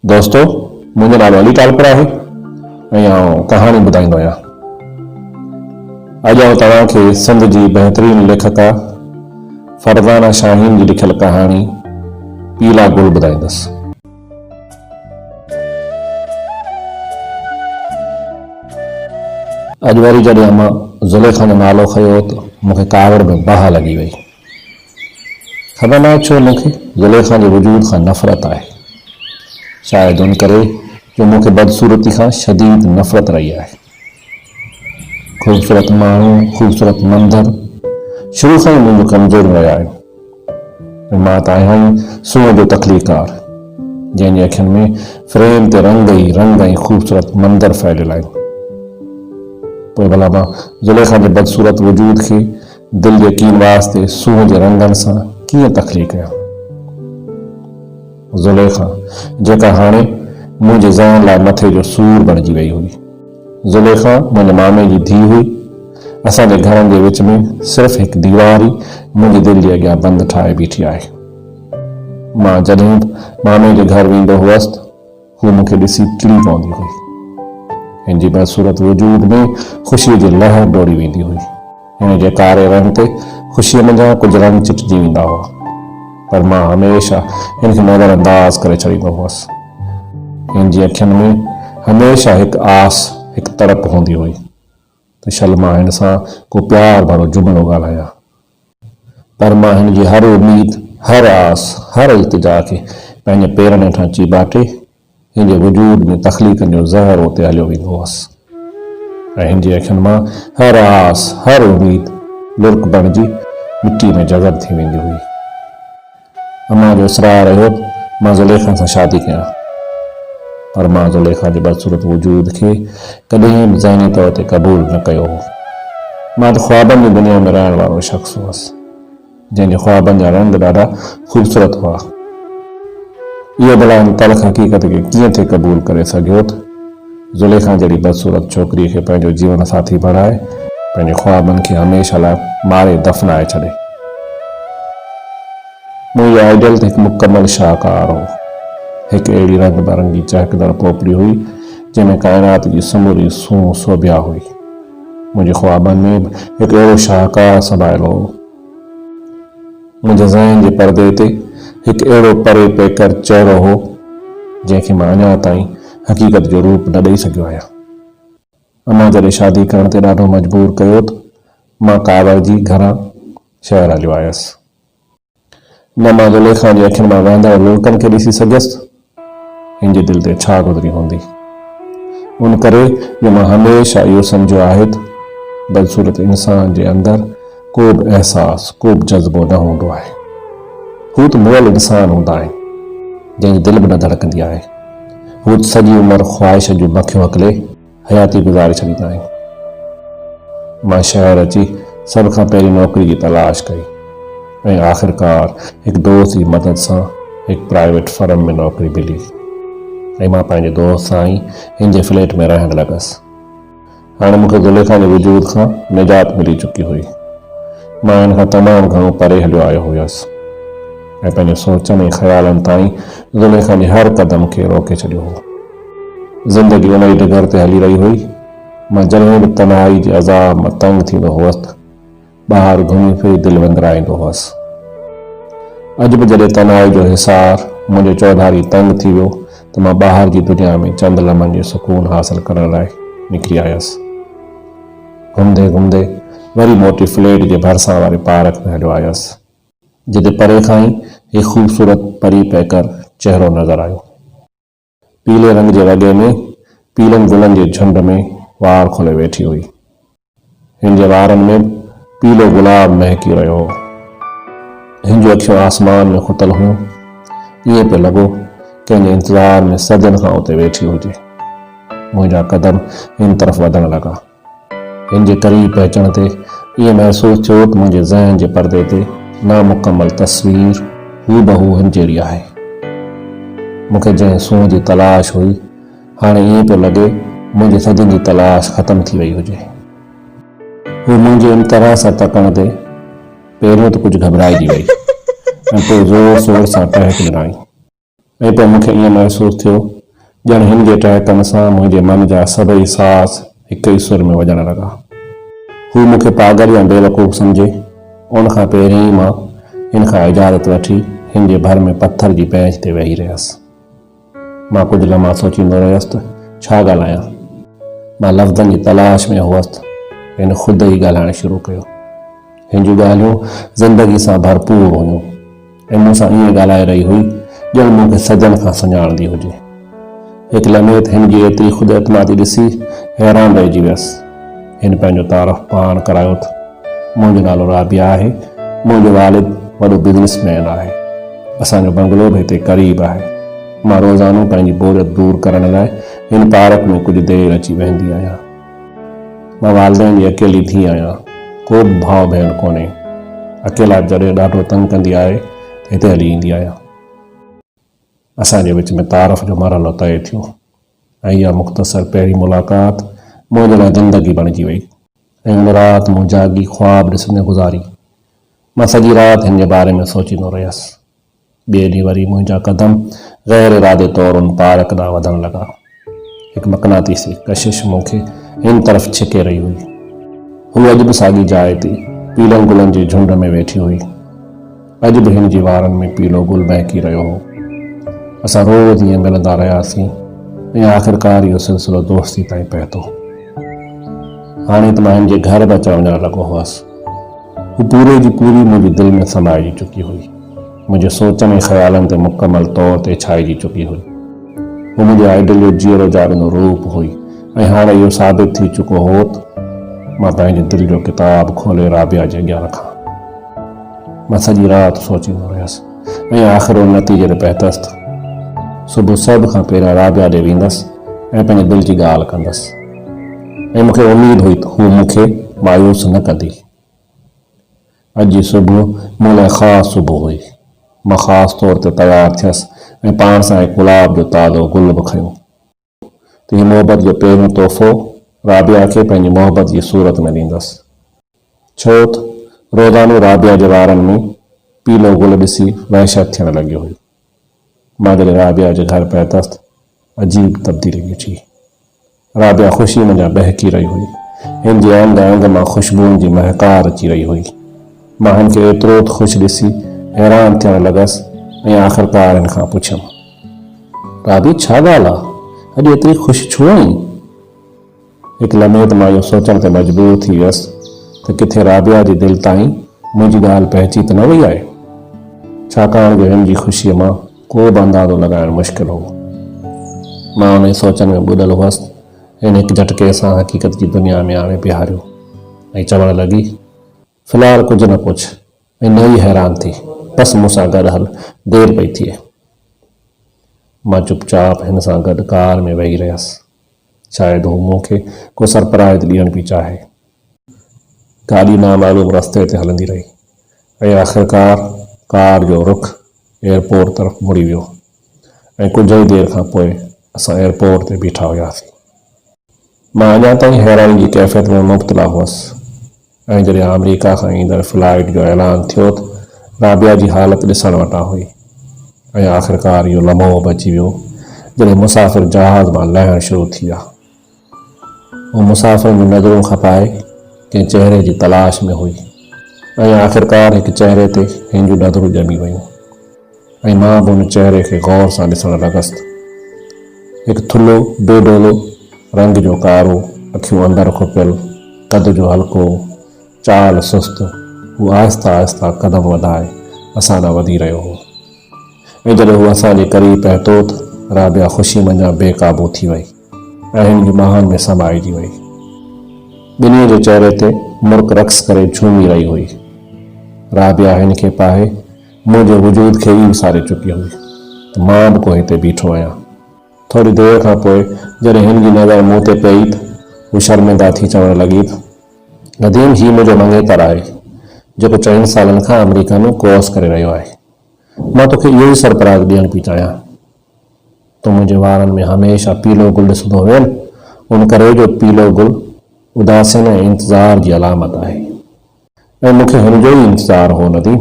दोस्तों, मुंहिंजो नालो अली टालपर आहे ऐं आउं कहाणी ॿुधाईंदो आहियां। अॼु आउं तव्हांखे सिंध जी बहितरीन लेखका फरज़ाना शाहीन जी लिखियल कहाणी पीला गुल ॿुधाईंदुसि। अॼु वरी जॾहिं मां ज़ुलेखा जो नालो खयो त मूंखे कावड़ में बाहि लॻी वई। ख़बर न छो मूंखे ज़ुलेखा जे वजूद खां नफ़रत आहे। शायदि उन करे जो मूंखे बदसूरती खां शदीद नफ़रत रही आहे। ख़ूबसूरत माण्हू, ख़ूबसूरत मंदर शुरू खां ई मुंहिंजो कमज़ोर रहिया आहिनि। मां त आहियां ई सूंह जो तख़लीकार, जंहिंजी अखियुनि में फ्रेम ते रंग ऐं ख़ूबसूरत मंदर फैलियल आहिनि। पोइ भला मां ज़ुलेखा जे बदसूरत वजूद खे दिलि जे कीन वास्ते सूंह जे रंगनि सां कीअं तख़लीक़ कयां। ज़ुलेखा जेका हाणे मुंहिंजे ज़हन लाइ मथे जो सूर बणिजी वई हुई। ज़ुलेखा मुंहिंजे मामे जी धीउ हुई। असांजे घरनि जे विच में सिर्फ़ु हिकु दीवार ई मुंहिंजी दिलि जे अॻियां बंदि ठाहे बीठी आहे। मां जॾहिं मामे जे घर वेंदो हुअसि त हू मूंखे ॾिसी चिड़ी पवंदी हुई। हिन जी बदसूरत वजूद में ख़ुशीअ जी लहर दौड़ी वेंदी हुई। हिन जे कारे रंग ते ख़ुशीअ मुंहिंजा कुझु रंग चिटिजी वेंदा हुआ, पर मां हमेशह हिन खे नज़रअंदाज़ करे छॾींदो हुअसि। हिन जी अखियुनि में हमेशह हिकु आस, हिकु तड़प हूंदी हुई त शल मां हिन सां को प्यार भरो जुमिलो ॻाल्हायां। पर मां हिन जी हर उम्मीद, हर आस, हर इल्तिजा खे पंहिंजे पेरनि हेठां चीबाटे हिन जे वजूद में तख़लीक़नि जो ज़हर उते हलियो वेंदो हुअसि ऐं हिन जी अखियुनि मां हर आस, हर उम्मीद लुर्क बणिजी मिट्टी में जगड़ थी वेंदी हुई। अमां जो इसरार रहियो मां ज़ुलेखा सां शादी कयां, पर मां ज़ुलेखा जे बदसूरत वजूद खे कॾहिं बि ज़हनी तौर ते क़बूल न कयो हो। मां त ख्वाबनि जी दुनिया में रहण वारो शख़्स हुअसि, जंहिंजे ख्वाबनि जा रंग ॾाढा ख़ूबसूरत हुआ। इहो भला इन तल्ख़ हक़ीक़त खे कीअं थे क़बूल करे सघियो त ज़ुलेखा जहिड़ी बदसूरत छोकिरीअ खे पंहिंजो जीवन साथी बणाए पंहिंजे ख्वाबनि खे हमेशह लाइ मारे दफ़नाए छॾे। मुंहिंजो आइडियल त हिकु मुकमल शाहकार हो। हिकु अहिड़ी रंग बरंगी चहकदड़ पोपड़ी हुई जंहिंमें काइनात जी समूरी सूंह सोभिया हुई। मुंहिंजे ख्वाबनि में बि हिकु अहिड़ो शाहकार संभालियो हो। मुंहिंजे ज़हन जे परदे ते हिकु अहिड़ो परे पेकर चहिरो हो जंहिंखे मां अञा ताईं हक़ीक़त जो रूप न ॾेई सघियो आहियां। अमां जॾहिं शादी करण ते ॾाढो मजबूर कयो त मां कावड़ जी घरां शहर हलियो आयुसि। न मां ज़ुलेखा जी अखियुनि मां वहंदड़ लुड़कनि खे ॾिसी सघियसि हिन जी दिलि ते छा गुज़री हूंदी। उन करे जो मां हमेशह इहो सम्झियो आहे त बदसूरत इंसान जे अंदरि को बि अहसास, को बि जज़्बो न हूंदो आहे। हू त मुअल इंसान हूंदा आहिनि जंहिंजी दिलि बि न धड़कंदी आहे। हू त सॼी उमिरि ख़्वाहिश जूं मखियूं हकले हयाती गुज़ारे छॾींदा आहिनि। मां शहर अची सभ खां पहिरीं नौकरी जी तलाश कई ऐं आख़िरकार हिकु दोस्त जी मदद सां हिकु प्राइवेट फर्म में नौकरी मिली ऐं मां पंहिंजे दोस्त सां ई हिन जे फ्लैट में रहणु लॻसि। हाणे मूंखे ज़ुलेखा जे वजूद खां निजात मिली चुकी हुई। मां हिन खां तमामु घणो परे हलियो आयो हुयसि ऐं पंहिंजे सोचनि ऐं ख़्यालनि ताईं ज़ुलेखा जे हर क़दम खे रोके छॾियो हो। ज़िंदगी उन ई डगर ते हली रही हुई। मां जॾहिं बि तन्हाई जे अज़ाब मां तंग थींदो हुअसि त ॿाहिरि घुमी फिरी दिलि विंदराईंदो हुअसि। अॼु बि जॾहिं तन्हाई जो हिसार मुंहिंजो चौधारी तंग थी वियो त मां ॿाहिरि जी दुनिया में चंद लम्हनि जो सुकून हासिल करण लाइ निकिरी आयुसि। घुमंदे घुमंदे वरी मोटी फ्लैट जे भरिसां वारे पार्क में हलियो आयुसि, जिते परे खां ई हिकु ख़ूबसूरत परी पैकर चहिरो नज़र आयो। पीले रंग जे वॻे में पीलनि गुलनि जे झुंड में वार खोले वेठी हुई। हिन जे वारनि में पीलो गुलाब महकी रहियो हो। हिन जूं अखियूं आसमान में खुतल हुयूं। ईअं पियो लॻो कंहिंजे इंतज़ार में सदियुनि खां उते वेठी हुजे। मुंहिंजा कदम हिन तरफ़ वधण लॻा। हिन जे क़रीब पहुचण ते ईअं महसूसु थियो त मुंहिंजे ज़हन जे परदे ते नामुकमल तस्वीर हूबहू हिन जहिड़ी आहे। मूंखे जंहिं सूंह जी तलाश हुई, हाणे ईअं पियो लॻे मुंहिंजी सदियुनि जी तलाश ख़तमु थी वई हुजे। हू मुंहिंजे इन तरह सां तकण ते पहिरियों त कुझु घबराइजी वई ऐं पोइ ज़ोर शोर सां टहक ॾिनाई ऐं पोइ मूंखे ईअं महसूसु थियो ॼण हिन जे टहकण सां मुंहिंजे मन जा सभई सांस हिक ई सुर में वॼण लॻा। हू मूंखे पागल या बेवकूफ़ सम्झे, उन खां पहिरीं ई मां हिन खां इजाज़त वठी हिन जे भर में पत्थर जी बेंच ते वेही रहियसि। मां कुझु लम्हा सोचींदो रहियसि त छा ॻाल्हायां। मां लफ़्ज़नि जी तलाश में हुअसि त हिन ख़ुदि ई ॻाल्हाइणु शुरू कयो। हिन जूं ॻाल्हियूं ज़िंदगी सां भरपूर हुयूं ऐं मूंसां ईअं ॻाल्हाए रही हुई ॼण मूंखे सजनि खां सुञाणंदी हुजे। हिकु लम्हे ते हिन जी एतिरी ख़ुदि एतमादी ॾिसी हैरान रहिजी वियसि। हिन पंहिंजो तारफ़ पाण करायो त मुंहिंजो नालो राबिया आहे, मुंहिंजो वालिद वॾो बिज़नेसमैन आहे, असांजो बंगलो बि हिते क़रीब आहे। मां रोज़ानो पंहिंजी बोरियत दूर करण लाइ हिन पार्क में कुझु देरि अची वेंदी आहियां। मां वालिदैन जी अकेली धीउ आहियां, को बि भाउ भेण कोन्हे। अकेला जॾहिं ॾाढो तंग कंदी आहे त हिते हली ईंदी आहियां। असांजे विच में तारफ़ जो मरहलो तइ थियो ऐं इहा मुख़्तसर पहिरीं मुलाक़ात मुंहिंजे लाइ ज़िंदगी बणिजी वई ऐं उन राति मूं जागी ख्वाब ॾिसंदे गुज़ारी। मां सॼी राति हिन जे बारे में सोचींदो रहियसि। ॿिए ॾींहुं वरी मुंहिंजा क़दम गैर इरादे तौरु उन पार्क ॾांहुं वधण लॻा। हिकु मक़नातीसी कशिश मूंखे हिन तरफ़ छिके रही हुई। हू अॼु बि साॻी जाइ ते पीलनि गुलनि जे झुंड में वेठी हुई। अॼु बि हिन जी वारनि में पीलो गुल महकी रहियो हो। असां रोज़ ईअं मिलंदा रहियासीं ऐं आख़िरकार इहो सिलसिलो दोस्ती ताईं पहुतो। हाणे त मां हिन जे घर बि अचणु वञणु लॻो हुअसि। हू पूरे जी पूरी मुंहिंजी दिलि में समाइजी चुकी हुई, मुंहिंजे सोचनि ऐं ख़्यालनि ते मुकमल तौर ते छाइजी चुकी हुई। हू मुंहिंजे आइडल जो जीअरो जाॻंदो रूप हुई ऐं हाणे इहो साबित थी चुको हो त मां पंहिंजे दिलि जो किताब खोले राबिया जे अॻियां रखां। मां सॼी राति सोचींदो रहियसि ऐं आख़िर उन नतीजे ते पहुतसि त सुबुह सभ खां पहिरियों राबिया ॾे वेंदसि ऐं पंहिंजे दिलि जी ॻाल्हि कंदसि ऐं मूंखे उमेद हुई त हू मूंखे मायूस न कंदी। अॼु जी सुबुह मूं लाइ ख़ासि सुबुह हुई। मां ख़ासि तौर ते तयारु थियसि ऐं पाण सां हिकु गुलाब जो ताज़ो गुल बि खयो त हीअ मोहबत जो पहिरियों तोहफ़ो राबिया खे पंहिंजी मोहबत जी सूरत में ॾींदसि। छो त रोज़ानो राबिया जे वारनि में पीलो गुल ॾिसी वहशत थियणु लॻी हुई। मां जॾहिं राबिया जे घर पहुतसि त अजीब तब्दीली ॾिठी। राबिया ख़ुशी मंझां बहकी रही हुई। हिन जे अंग अंग मां ख़ुशबुनि जी महकार अची रही हुई। मां हिन खे एतिरो त ख़ुशि ॾिसी हैरान थियणु लॻसि ऐं आख़िरकार हिन खां पुछियमि, राबी छा ॻाल्हि आहे, अॼु एतिरी ख़ुशि छो आहीं? हिकु लम्हे ते मां इहो सोचण ते मजबूर थी वियसि त किथे राबिया जी दिलि ताईं मुंहिंजी ॻाल्हि पहुची त न वई आहे, छाकाणि जो हिन जी ख़ुशीअ मां को बि अंदाज़ो लॻाइणु मुश्किल हो। मां उन सोचनि में ॿुॾल हुअसि। हिन हिकु झटके सां हक़ीक़त जी दुनिया में आणे बीहारियो ऐं चवणु लॻी, फ़िलहाल कुझु न पुछ ऐं न ई हैरान थी, बसि मूंसां गॾु हल, देरि पई थिए। मां चुपचाप हिन सां गॾु कार में वेही रहियसि। शायदि हू मूंखे को सरप्राइज़ ॾियणु पई चाहे। गाॾी नामालूम रस्ते ते हलंदी रही ऐं आख़िरकार कार जो रुख एयरपोर्ट तरफ़ मुड़ी वियो ऐं कुझु ई देरि खां पोइ असां एयरपोर्ट ते बीठा हुआसीं। मां अञा ताईं हैरानी जी कैफ़ियत में मुब्तला हुअसि ऐं जॾहिं अमेरिका खां ईंदड़ फ्लाइट जो ऐलान थियो त राबिया जी हालत ॾिसण वटां हुई ऐं आख़िरकार इहो लम्हो बि अची वियो जॾहिं मुसाफ़िर जहाज़ मां लहणु शुरू थी विया। हू मुसाफ़िरनि जूं नज़रूं खपाए कंहिं चहिरे जी तलाश में हुई ऐं आख़िरकार हिकु चहिरे ते हिन जूं नज़रूं ॼमी वयूं ऐं मां बि हुन चहिरे खे गौर सां ॾिसणु लॻसि। हिकु थुल्हो बेडोलो रंग जो कारो, अखियूं अंदरि खुपियल, कद जो हल्को, चाल सुस्त। हू आहिस्ता आहिस्ता कदम वधाए असां ॾांहुं वधी रहियो हो ऐं जॾहिं हू असांजे क़रीब पहुतो त राबिया ख़ुशी मंझां बेकाबू थी वई ऐं हिन जी ॿाहुनि में समाइजी वई। ॿिन्ही जे चहिरे ते मुर्क रक़्स करे झूमी रही हुई। राबिया हिन खे पाए मुंहिंजे वजूद खे ई विसारे चुकी हुई त मां बि को हिते बीठो आहियां। थोरी देरि खां पोइ जॾहिं हिन जी नज़र मूं ते पई त हू शर्मिंदा थी चवणु लॻी त नदीम, हीउ मुंहिंजो मंगेतर आहे जेको 4 सालनि खां अमेरिका में कोर्स करे रहियो आहे। मां तोखे इहो ई सरप्राइज़ ॾियणु पई चाहियां। तूं मुंहिंजे वारनि में हमेशह पीलो गुल ॾिसंदो हुयो न, उन करे जो पीलो गुल उदासीन ऐं इंतज़ार जी अलामत आहे ऐं मूंखे हिन जो ई इंतज़ारु हो नदीम।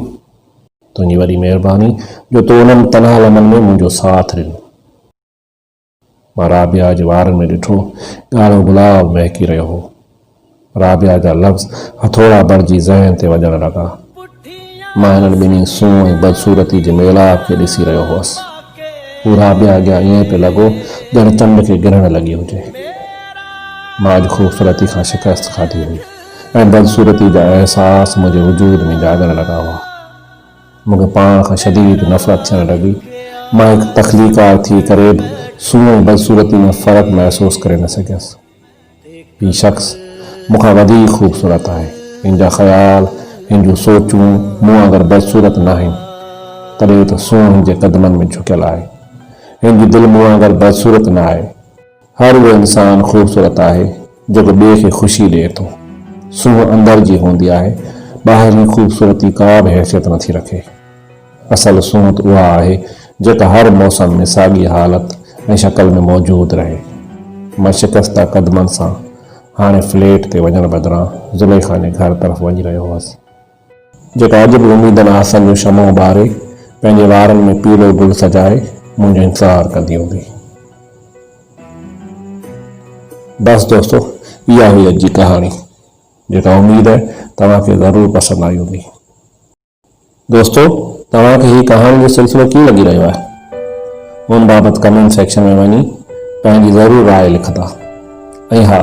तुंहिंजी वॾी महिरबानी जो तूं उन्हनि तनहा लम्हनि में मुंहिंजो साथ ॾिनो। मां राबिया जे वारनि में ॾिठो ॻाढ़ो गुलाब महकी रहियो हो। राबिया जा लफ़्ज़ हथोड़ा बणिजी ज़हन ते वॼण लॻा। मां हिननि ॿिन्ही सूंहं ऐं बदसूरती जे मेलाप खे ॾिसी रहियो हुअसि। हू राबिया अॻियां ईअं पियो लॻो ॼण चंड खे गिरणु लॻी हुजे। मां अॼु ख़ूबसूरती खां शिकस्त खाधी हुई ऐं बदसूरती जा अहसास मुंहिंजे वजूद में जाॻण लॻा हुआ। मूंखे पाण खां शदीद नफ़रत थियण लॻी। मां हिकु तख़लीकार थी करे बि सूंहं ऐं बदसूरती में फ़र्क़ु महसूसु करे न सघियसि। हीउ शख़्स मूंखां वधीक ख़ूबसूरत आहे। हिन जा ख़्याल, हिन जूं सोचूं मूं अगरि बदसूरत न आहिनि तॾहिं त सूंहं हिन जे क़दमनि में झुकियल आहे। हिन जी दिलि मूं अगरि बदसूरत न आहे। हर उहो इंसान ख़ूबसूरत आहे जेको ॿिए खे ख़ुशी ॾिए थो। सूंहं अंदर जी हूंदी आहे, ॿाहिरीं ख़ूबसूरती का बि हैसियत नथी रखे। असल सूंहं उहा आहे जेका हर मौसम में साॻी हालत ऐं शक्ल में मौजूदु रहे। मां शिकस्ता क़दमनि सां हाणे फ्लैट ते वञण बदिरां ज़ुलेखा जे घर तरफ़ वञी रहियो हुअसि, जेका अॼु बि उमेदनि आसन जो शमो ॿारे पंहिंजे वारनि में पीलो गुल सजाए मुंहिंजो इंतज़ारु कंदी हूंदी। बस दोस्तों, इहा हुई अॼु जी कहाणी, जेका उमेद है तव्हांखे ज़रूरु पसंदि आई हूंदी। दोस्तों, तव्हांखे हीअ कहाणी जो सिलसिलो कीअं लॻी रहियो आहे, उन बाबति कमेंट सेक्शन में वञी पंहिंजी ज़रूरु राय लिखंदा। ऐं हा,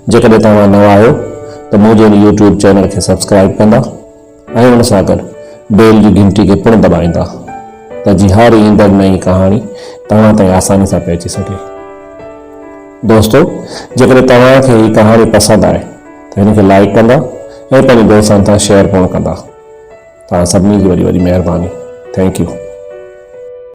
जेकॾहिं तव्हां नवां आहियो त मुंहिंजे यूट्यूब चैनल खे सब्सक्राइब कंदा ऐं उन सां गॾु बेल जी घंटी खे पिणु दॿाईंदा त जीअं हर ईंदड़ नई कहाणी तव्हां ताईं आसानी सां पहुची सघे। दोस्तों, जेकॾहिं तव्हांखे हीअ कहाणी पसंदि आहे त हिनखे लाइक कंदा ऐं पंहिंजे दोस्तनि सां शेयर पिणु कंदा। तव्हां सभिनी जी वॾी वॾी महिरबानी। Thank U.